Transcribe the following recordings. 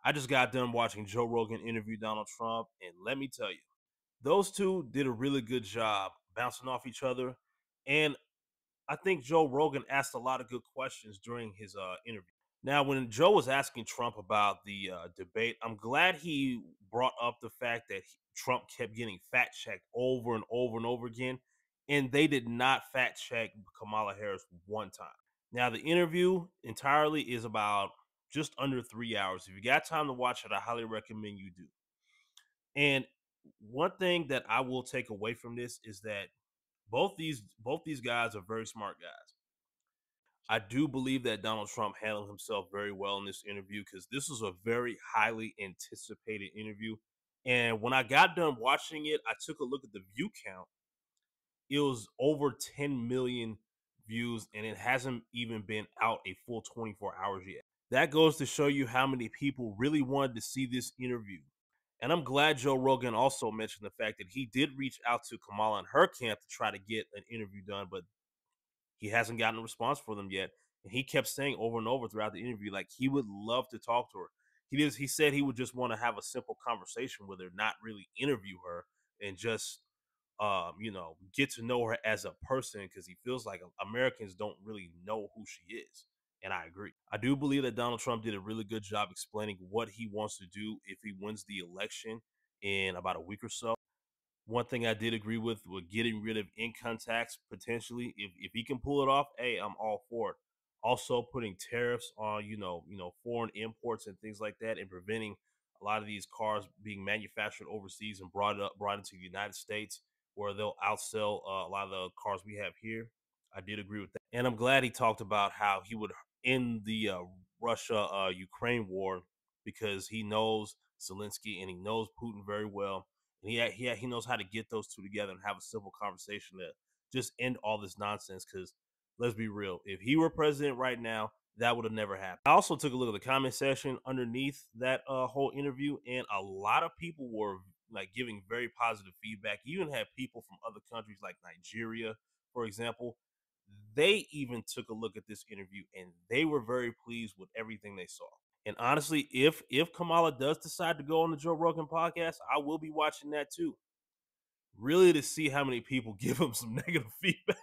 I just got done watching Joe Rogan interview Donald Trump, and let me tell you, those two did a really good job bouncing off each other. And I think Joe Rogan asked a lot of good questions during his interview. Now, when Joe was asking Trump about the debate, I'm glad he brought up the fact that Trump kept getting fact checked over and over and over again, and they did not fact check Kamala Harris one time. Now, the interview entirely is about just under 3 hours. If you got time to watch it, I highly recommend you do. And one thing that I will take away from this is that both these guys are very smart guys. I do believe that Donald Trump handled himself very well in this interview because this was a very highly anticipated interview. And when I got done watching it, I took a look at the view count. It was over 10 million views, and it hasn't even been out a full 24 hours yet. That goes to show you how many people really wanted to see this interview. And I'm glad Joe Rogan also mentioned the fact that he did reach out to Kamala and her camp to try to get an interview done, but he hasn't gotten a response for them yet. And he kept saying over and over throughout the interview, like he would love to talk to her. He said he would just want to have a simple conversation with her, not really interview her and just get to know her as a person because he feels like Americans don't really know who she is. And I agree. I do believe that Donald Trump did a really good job explaining what he wants to do if he wins the election in about a week or so. One thing I did agree with getting rid of income tax potentially. If he can pull it off, hey, I'm all for it. Also putting tariffs on, foreign imports and things like that and preventing a lot of these cars being manufactured overseas and brought into the United States where they'll outsell a lot of the cars we have here. I did agree with that. And I'm glad he talked about how he would end the Russia Ukraine war because he knows Zelensky and he knows Putin very well, and he knows how to get those two together and have a simple conversation to just end all this nonsense. Because let's be real, if he were president right now, that would have never happened. I also took a look at the comment section underneath that whole interview, and a lot of people were like giving very positive feedback. You even had people from other countries like Nigeria, for example. They even took a look at this interview and they were very pleased with everything they saw. And honestly, if Kamala does decide to go on the Joe Rogan podcast, I will be watching that too. Really to see how many people give him some negative feedback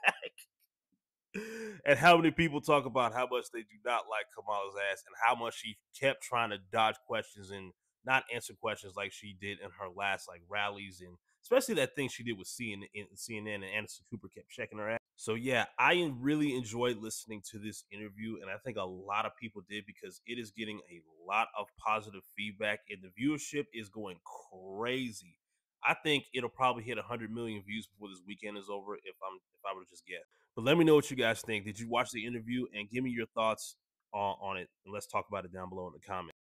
and how many people talk about how much they do not like Kamala's ass and how much she kept trying to dodge questions and not answer questions like she did in her last like rallies, and especially that thing she did with CNN and Anderson Cooper kept checking her ass. So yeah, I really enjoyed listening to this interview, and I think a lot of people did because it is getting a lot of positive feedback, and the viewership is going crazy. I think it'll probably hit 100 million views before this weekend is over if I were to just guess. But let me know what you guys think. Did you watch the interview? And give me your thoughts on it, and let's talk about it down below in the comments.